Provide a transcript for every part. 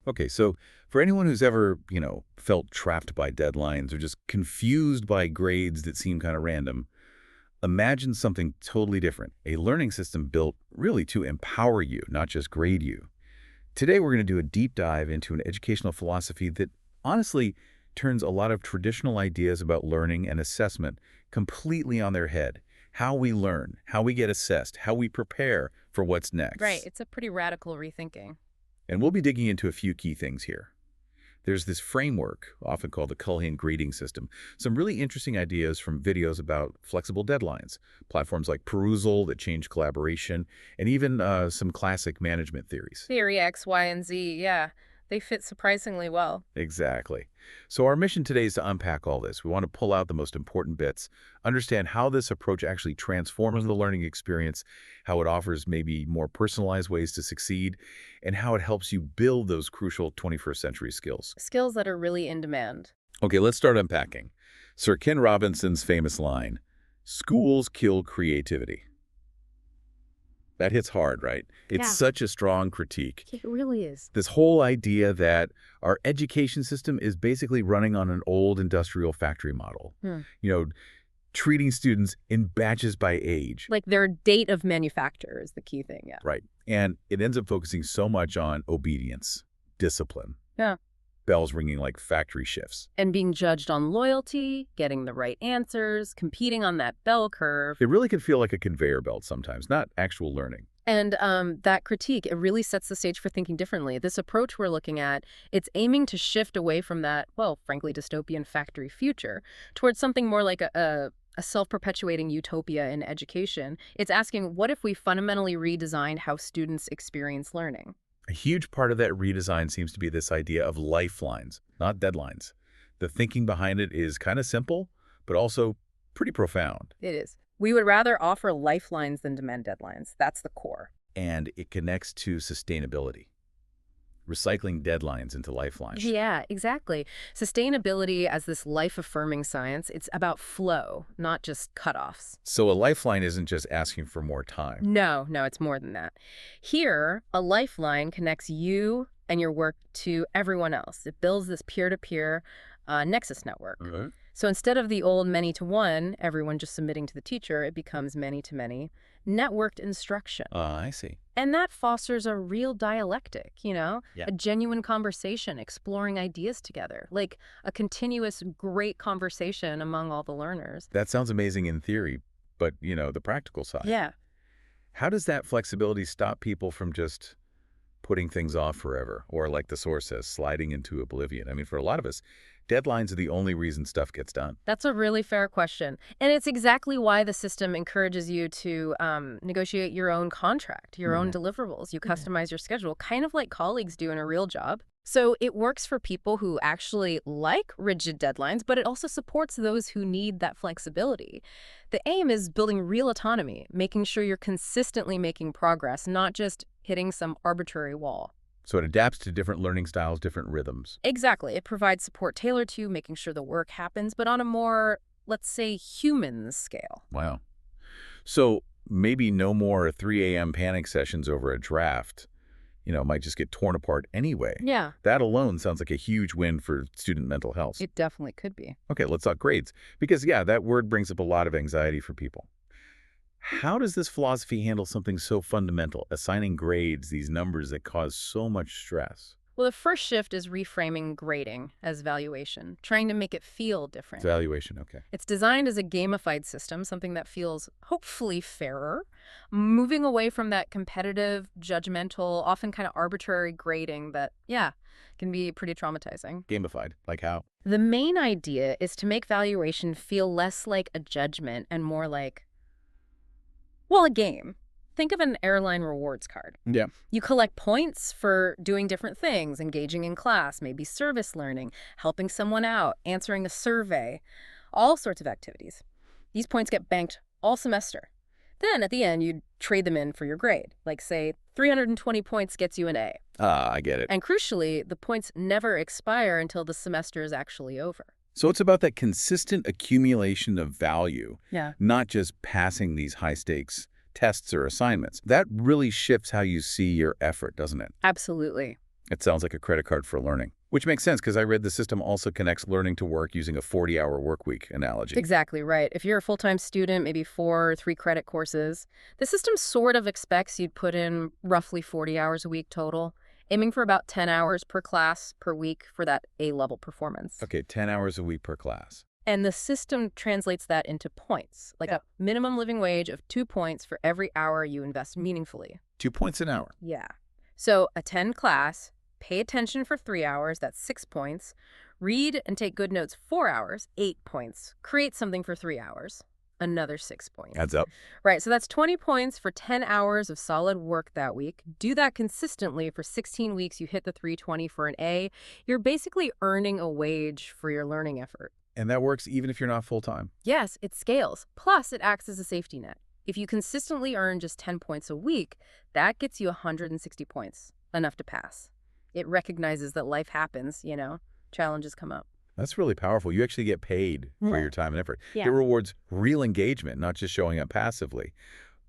Okay, so for anyone who's ever, felt trapped by deadlines or just confused by grades that seem kind of random, imagine something totally different. A learning system built really to empower you, not just grade you. Today, we're going to do a deep dive into an educational philosophy that honestly turns a lot of traditional ideas about learning and assessment completely on their head. How we learn, how we get assessed, how we prepare for what's Right. next. It's a pretty radical rethinking. And we'll be digging into a few key things here. There's this framework, often called the Culhane grading system. Some really interesting ideas from videos about flexible deadlines, platforms like Perusal that change collaboration, and even some classic management theories. Theory X, Y, and Z, yeah. They fit surprisingly well. Exactly. So our mission today is to unpack all this. We want to pull out the most important bits, understand how this approach actually transforms the learning experience, how it offers maybe more personalized ways to succeed, and how it helps you build those crucial 21st century skills. Skills that are really in demand. Okay, let's start unpacking. Sir Ken Robinson's famous line, "Schools kill creativity." That hits hard, right? It's Yeah, such a strong critique. it really is. This whole idea that our education system is basically running on an old industrial factory model. Hmm. You know, treating students in batches by age. Like their date of manufacture is the key thing, yeah. Right. And it ends up focusing so much on obedience, discipline, Yeah. bells ringing like factory shifts. And being judged on loyalty, getting the right answers, competing on that bell curve. It really can feel like a conveyor belt sometimes, not actual learning. And that critique, it really sets the stage for thinking differently. This approach we're looking at, it's aiming to shift away from that, well, frankly, dystopian factory future towards something more like a self-perpetuating utopia in education. It's asking, what if we fundamentally redesigned how students experience learning? A huge part of that redesign seems to be this idea of lifelines, not deadlines. The thinking behind it is kind of simple, but also pretty profound. It is. We would rather offer lifelines than demand deadlines. That's the core. And it connects to sustainability, recycling deadlines into lifelines. Yeah, exactly. Sustainability as this life-affirming science, it's about flow, not just cutoffs. So a lifeline isn't just asking for more time. No, no, it's more than that. Here, a lifeline connects you and your work to everyone else. It builds this peer-to-peer nexus network. Okay. So instead of the old many-to-one, everyone just submitting to the teacher, it becomes many-to-many, networked instruction. I see. And that fosters a real dialectic, Yeah. a genuine conversation, exploring ideas together, like a continuous great conversation among all the learners. That sounds amazing in theory, but, the practical side. Yeah. How does that flexibility stop people from just putting things off forever, or like the source says, sliding into oblivion? I mean, for a lot of us, deadlines are the only reason stuff gets done. That's a really fair question. And it's exactly why the system encourages you to negotiate your own contract, your own deliverables. You customize your schedule, kind of like colleagues do in a real job. So it works for people who actually like rigid deadlines, but it also supports those who need that flexibility. The aim is building real autonomy, making sure you're consistently making progress, not just hitting some arbitrary wall. So it adapts to different learning styles, different rhythms. Exactly. It provides support tailored to making sure the work happens, but on a more, let's say, human scale. Wow. So maybe no more 3 a.m. panic sessions over a draft. Might just get torn apart anyway. Yeah, That alone sounds like a huge win for student mental health. it definitely could be. Okay, let's talk grades. Because, yeah, that word brings up a lot of anxiety for people. How does this philosophy handle something so fundamental, assigning grades, these numbers that cause so much stress? Well, the first shift is reframing grading as valuation, trying to make it feel different. Evaluation, okay. It's designed as a gamified system, something that feels hopefully fairer, moving away from that competitive, judgmental, often kind of arbitrary grading that, yeah, can be pretty traumatizing. Gamified, like how? The main idea is to make valuation feel less like a judgment and more like, well, a game. Think of an airline rewards card. Yeah. You collect points for doing different things, engaging in class, maybe service learning, helping someone out, answering a survey, all sorts of activities. These points get banked all semester. Then at the end, you trade them in for your grade. Like, say, 320 points gets you an A. I get it. And crucially, the points never expire until the semester is actually over. So it's about that consistent accumulation of value, Yeah. not just passing these high-stakes tests or assignments. That really shifts how you see your effort, doesn't it? Absolutely. It sounds like a credit card for learning, which makes sense because I read the system also connects learning to work using a 40-hour work week analogy. Exactly right. If you're a full-time student, maybe 4 or 3 credit courses, the system sort of expects you'd put in roughly 40 hours a week total, aiming for about 10 hours per class per week for that A-level performance. Okay, 10 hours a week per class. And the system translates that into points, like a minimum living wage of 2 points for every hour you invest meaningfully. 2 points an hour. Yeah. So attend class, pay attention for 3 hours, that's 6 points. Read and take good notes 4 hours, 8 points. Create something for 3 hours, another 6 points. Adds up. Right, so that's 20 points for 10 hours of solid work that week. Do that consistently for 16 weeks, you hit the 320 for an A. You're basically earning a wage for your learning effort. And that works even if you're not full-time. Yes, it scales. Plus, it acts as a safety net. If you consistently earn just 10 points a week, that gets you 160 points, enough to pass. It recognizes that life happens, challenges come up. That's really powerful. You actually get paid for your time and effort. Yeah. It rewards real engagement, not just showing up passively.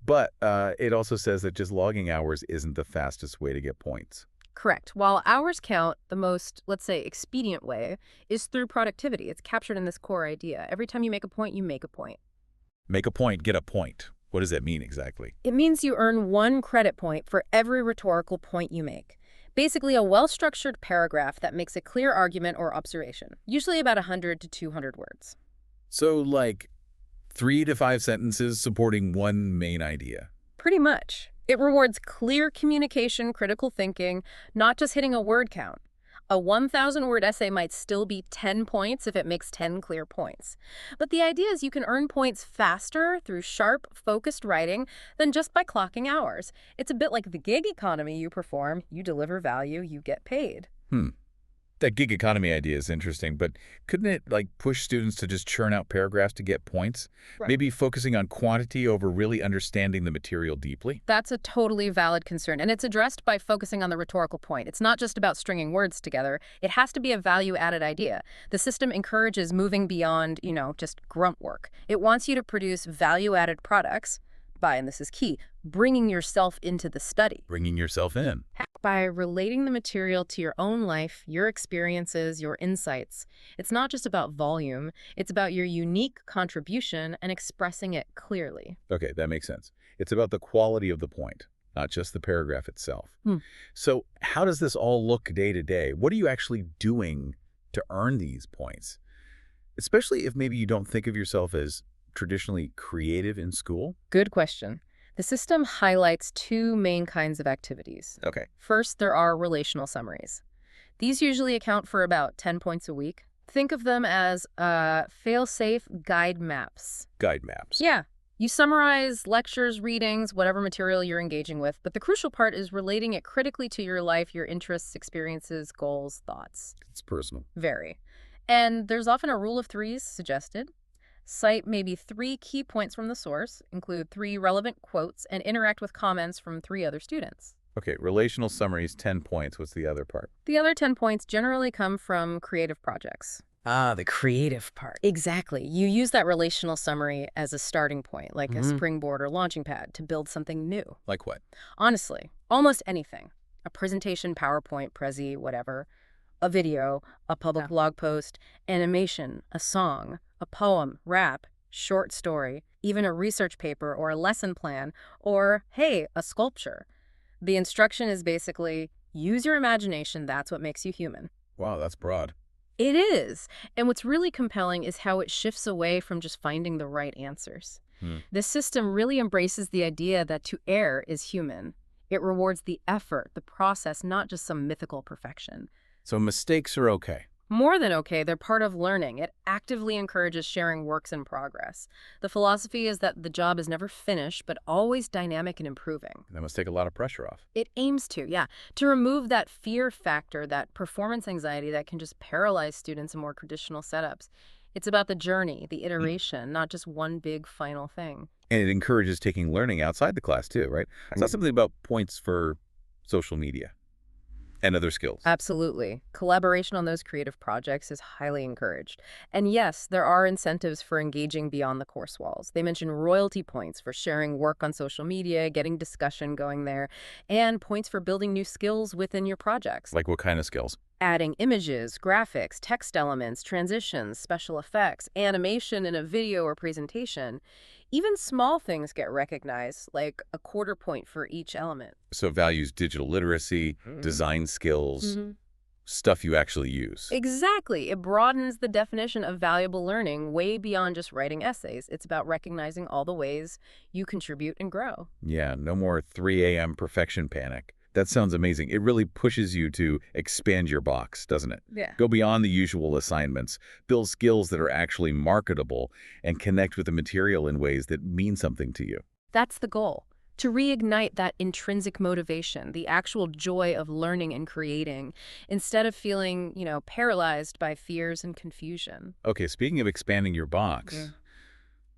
But it also says that just logging hours isn't the fastest way to get points. Correct. While hours count, the most, let's say, expedient way is through productivity. It's captured in this core idea. Every time you make a point, you make a point. Make a point, get a point. What does that mean exactly? It means you earn 1 credit point for every rhetorical point you make. Basically, a well-structured paragraph that makes a clear argument or observation, usually about 100 to 200 words. So like 3 to 5 sentences supporting one main idea. Pretty much. It rewards clear communication, critical thinking, not just hitting a word count. A 1,000-word essay might still be 10 points if it makes 10 clear points. But the idea is you can earn points faster through sharp, focused writing than just by clocking hours. It's a bit like the gig economy. You perform, you deliver value, you get paid. That gig economy idea is interesting, but couldn't it push students to just churn out paragraphs to get points? Right. Maybe focusing on quantity over really understanding the material deeply? That's a totally valid concern, and it's addressed by focusing on the rhetorical point. It's not just about stringing words together. It has to be a value-added idea. The system encourages moving beyond, just grunt work. It wants you to produce value-added products by, and this is key, bringing yourself into the study. Bringing yourself in. By relating the material to your own life, your experiences, your insights. It's not just about volume, it's about your unique contribution and expressing it clearly. Okay, that makes sense. It's about the quality of the point, not just the paragraph itself. So how does this all look day to day? What are you actually doing to earn these points? Especially if maybe you don't think of yourself as traditionally creative in school? Good question. The system highlights 2 main kinds of activities. Okay. First, there are relational summaries. These usually account for about 10 points a week. Think of them as fail-safe guide maps. Guide maps. Yeah. You summarize lectures, readings, whatever material you're engaging with, but the crucial part is relating it critically to your life, your interests, experiences, goals, thoughts. It's personal. Very. And there's often a rule of 3s suggested. Cite maybe 3 key points from the source, include 3 relevant quotes, and interact with comments from 3 other students. Okay, relational summaries, 10 points. What's the other part? The other 10 points generally come from creative projects. Ah, the creative part. Exactly. You use that relational summary as a starting point, like a springboard or launching pad, to build something new. Like what? Honestly, almost anything. A presentation, PowerPoint, Prezi, whatever. A video, a public blog post, animation, a song, a poem, rap, short story, even a research paper or a lesson plan, or, hey, a sculpture. The instruction is basically, use your imagination, that's what makes you human. Wow, that's broad. It is. And what's really compelling is how it shifts away from just finding the right answers. This system really embraces the idea that to err is human. It rewards the effort, the process, not just some mythical perfection. So mistakes are okay. More than okay, they're part of learning. It actively encourages sharing works in progress. The philosophy is that the job is never finished, but always dynamic and improving. That must take a lot of pressure off. It aims to remove that fear factor, that performance anxiety that can just paralyze students in more traditional setups. It's about the journey, the iteration, not just one big final thing. And it encourages taking learning outside the class too, right? It's not something about points for social media. And other skills. Absolutely. Collaboration on those creative projects is highly encouraged. And yes, there are incentives for engaging beyond the course walls. They mention royalty points for sharing work on social media, getting discussion going there, and points for building new skills within your projects. Like what kind of skills? Adding images, graphics, text elements, transitions, special effects, animation in a video or presentation. Even small things get recognized, like a quarter point for each element. So it values digital literacy, design skills, stuff you actually use. Exactly. It broadens the definition of valuable learning way beyond just writing essays. It's about recognizing all the ways you contribute and grow. Yeah, no more 3 a.m. perfection panic. That sounds amazing. It really pushes you to expand your box, doesn't it? Yeah. Go beyond the usual assignments, build skills that are actually marketable, and connect with the material in ways that mean something to you. That's the goal. To reignite that intrinsic motivation, the actual joy of learning and creating, instead of feeling, paralyzed by fears and confusion. Okay, speaking of expanding your box,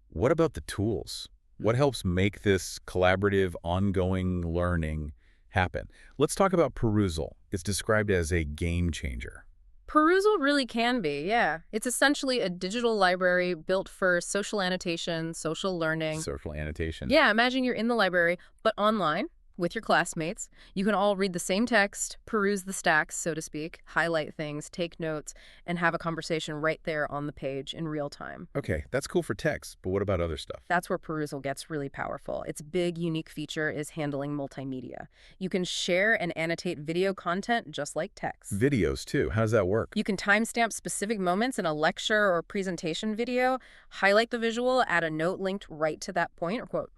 what about the tools? What helps make this collaborative, ongoing learning happen? Let's talk about Perusal. It's described as a game changer. Perusal really can be, yeah. It's essentially a digital library built for social annotation, social learning. Social annotation. Yeah, imagine you're in the library, but online with your classmates. You can all read the same text, peruse the stacks, so to speak, highlight things, take notes, and have a conversation right there on the page in real time. Okay, that's cool for text, but what about other stuff? That's where Perusal gets really powerful. Its big, unique feature is handling multimedia. You can share and annotate video content just like text. Videos, too. How does that work? You can timestamp specific moments in a lecture or presentation video, highlight the visual, add a note linked right to that point or quote.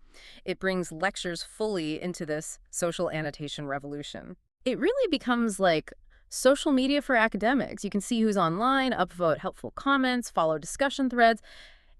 It brings lectures fully into this social annotation revolution. It really becomes like social media for academics. You can see who's online, upvote helpful comments, follow discussion threads.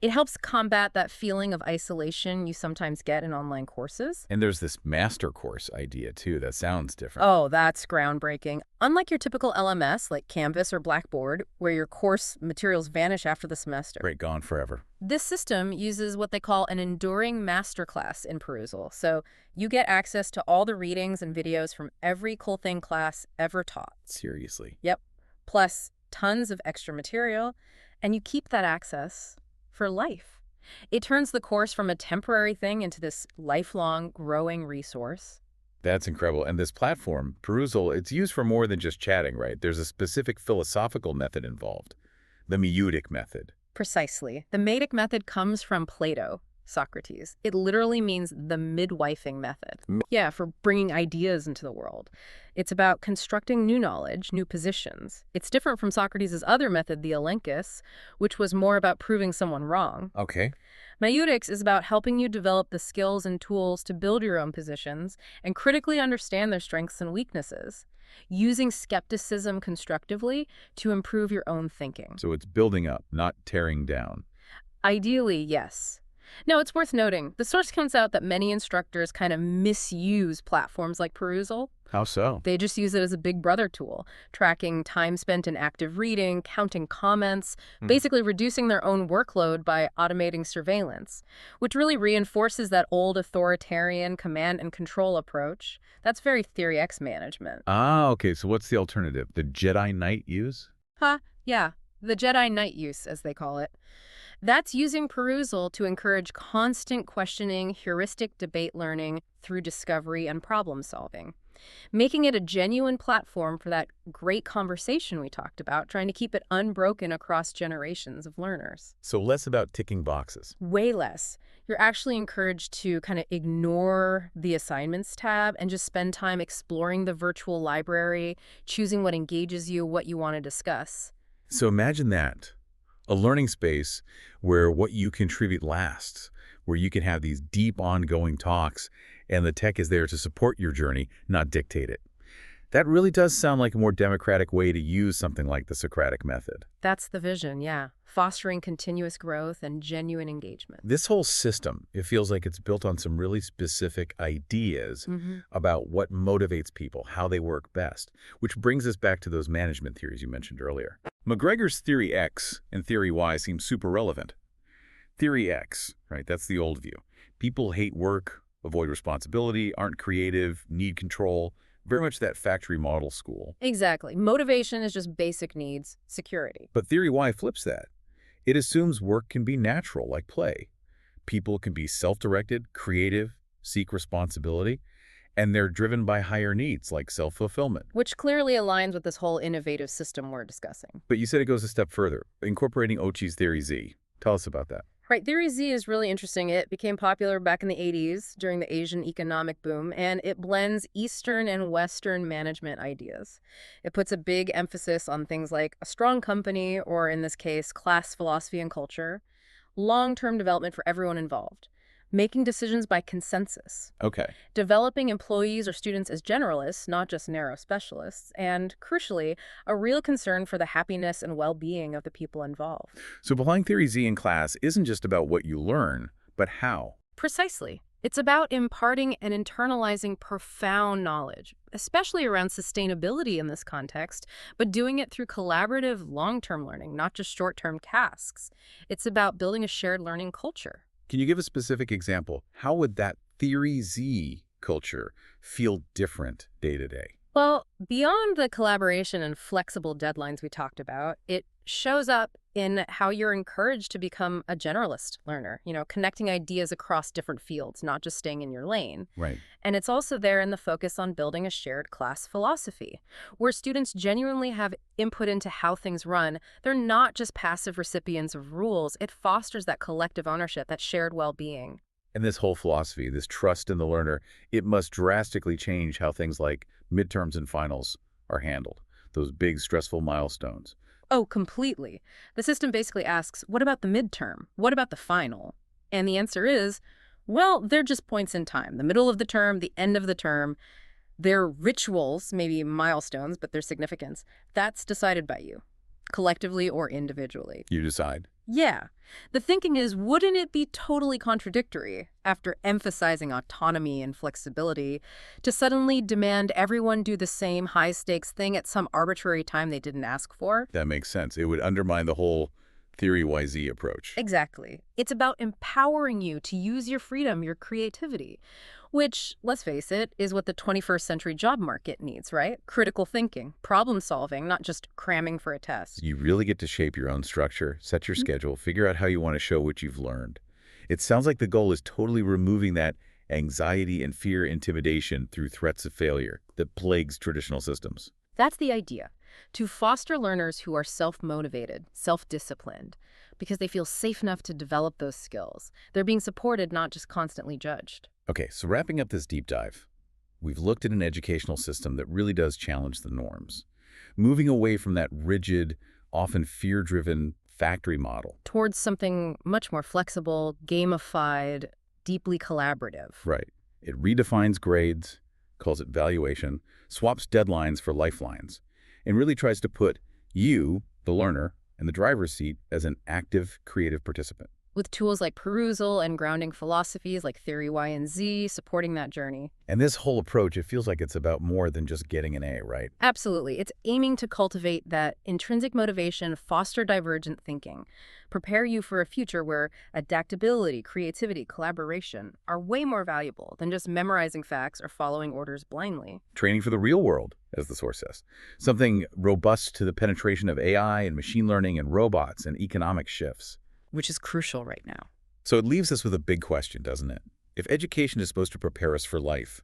It helps combat that feeling of isolation you sometimes get in online courses. And there's this master course idea, too. That sounds different. Oh, that's groundbreaking. Unlike your typical LMS like Canvas or Blackboard, where your course materials vanish after the semester. Right, gone forever. This system uses what they call an enduring masterclass in Perusal. So you get access to all the readings and videos from every Culhane class ever taught. Seriously. Yep. Plus tons of extra material. And you keep that access for life. It turns the course from a temporary thing into this lifelong, growing resource. That's incredible. And this platform, Perusal, it's used for more than just chatting, right? There's a specific philosophical method involved, the Maieutic method. Precisely. The Maieutic method comes from Plato, Socrates. It literally means the midwifing method. Yeah, for bringing ideas into the world. It's about constructing new knowledge, new positions. It's different from Socrates' other method, the elenchus, which was more about proving someone wrong. Okay. Maieutic's is about helping you develop the skills and tools to build your own positions and critically understand their strengths and weaknesses, using skepticism constructively to improve your own thinking. So it's building up, not tearing down. Ideally, yes. Now, it's worth noting, the source comes out that many instructors kind of misuse platforms like Perusal. How so? They just use it as a big brother tool, tracking time spent in active reading, counting comments, basically reducing their own workload by automating surveillance, which really reinforces that old authoritarian command and control approach. That's very Theory X management. Ah, okay. So what's the alternative? The Jedi Knight use? Yeah. The Jedi Knight use, as they call it. That's using Perusal to encourage constant questioning, heuristic debate learning through discovery and problem solving, making it a genuine platform for that great conversation we talked about, trying to keep it unbroken across generations of learners. So less about ticking boxes. Way less. You're actually encouraged to kind of ignore the assignments tab and just spend time exploring the virtual library, choosing what engages you, what you want to discuss. So imagine that. A learning space where what you contribute lasts, where you can have these deep ongoing talks and the tech is there to support your journey, not dictate it. That really does sound like a more democratic way to use something like the Socratic method. That's the vision, yeah. Fostering continuous growth and genuine engagement. This whole system, it feels like it's built on some really specific ideas about what motivates people, how they work best, which brings us back to those management theories you mentioned earlier. McGregor's Theory X and Theory Y seem super relevant. Theory X, right, that's the old view. People hate work, avoid responsibility, aren't creative, need control. Very much that factory model school. Exactly. Motivation is just basic needs, security. But Theory Y flips that. It assumes work can be natural, like play. People can be self-directed, creative, seek responsibility, and they're driven by higher needs, like self-fulfillment. Which clearly aligns with this whole innovative system we're discussing. But you said it goes a step further, incorporating Ochi's Theory Z. Tell us about that. Right, Theory Z is really interesting. It became popular back in the 80s during the Asian economic boom, and it blends Eastern and Western management ideas. It puts a big emphasis on things like a strong company, or in this case, class philosophy and culture, long-term development for everyone involved, making decisions by consensus, Okay. developing employees or students as generalists, not just narrow specialists, and, crucially, a real concern for the happiness and well-being of the people involved. So applying Theory Z in class isn't just about what you learn, but how. Precisely. It's about imparting and internalizing profound knowledge, especially around sustainability in this context, but doing it through collaborative long-term learning, not just short-term tasks. It's about building a shared learning culture. Can you give a specific example? How would that Theory Z culture feel different day to day? Well, beyond the collaboration and flexible deadlines we talked about, it shows up in how you're encouraged to become a generalist learner, connecting ideas across different fields, not just staying in your lane. Right. And it's also there in the focus on building a shared class philosophy, where students genuinely have input into how things run. They're not just passive recipients of rules. It fosters that collective ownership, that shared well-being. And this whole philosophy, this trust in the learner, it must drastically change how things like midterms and finals are handled, those big stressful milestones. Oh, completely. The system basically asks, what about the midterm? What about the final? And the answer is, well, they're just points in time. The middle of the term, the end of the term. They're rituals, maybe milestones, but their significance. That's decided by you, collectively or individually. You decide. Yeah. The thinking is, wouldn't it be totally contradictory, after emphasizing autonomy and flexibility, to suddenly demand everyone do the same high-stakes thing at some arbitrary time they didn't ask for? That makes sense. It would undermine the whole Theory YZ approach. Exactly. It's about empowering you to use your freedom, your creativity, which, let's face it, is what the 21st century job market needs, right? Critical thinking, problem solving, not just cramming for a test. You really get to shape your own structure, set your schedule, figure out how you want to show what you've learned. It sounds like the goal is totally removing that anxiety and fear intimidation through threats of failure that plagues traditional systems. That's the idea, to foster learners who are self-motivated, self-disciplined, because they feel safe enough to develop those skills. They're being supported, not just constantly judged. Okay, so wrapping up this deep dive, we've looked at an educational system that really does challenge the norms, moving away from that rigid, often fear-driven factory model. Towards something much more flexible, gamified, deeply collaborative. Right. It redefines grades, calls it valuation, swaps deadlines for lifelines, and really tries to put you, the learner, in the driver's seat as an active, creative participant. With tools like perusal and grounding philosophies like Theory Y and Z supporting that journey. And this whole approach, it feels like it's about more than just getting an A, right? Absolutely. It's aiming to cultivate that intrinsic motivation, foster divergent thinking, prepare you for a future where adaptability, creativity, collaboration are way more valuable than just memorizing facts or following orders blindly. Training for the real world, as the source says. Something robust to the penetration of AI and machine learning and robots and economic shifts. Which is crucial right now. So it leaves us with a big question, doesn't it? If education is supposed to prepare us for life,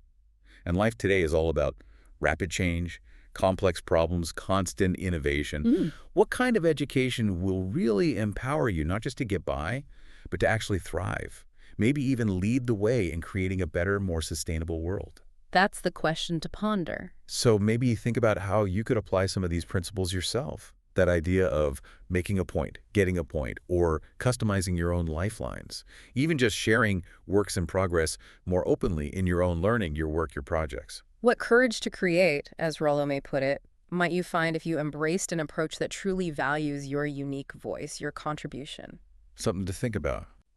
and life today is all about rapid change, complex problems, constant innovation, what kind of education will really empower you not just to get by, but to actually thrive? Maybe even lead the way in creating a better, more sustainable world. That's the question to ponder. So maybe think about how you could apply some of these principles yourself. That idea of making a point, getting a point, or customizing your own lifelines. Even just sharing works in progress more openly in your own learning, your work, your projects. What courage to create, as Rollo may put it, might you find if you embraced an approach that truly values your unique voice, your contribution? Something to think about.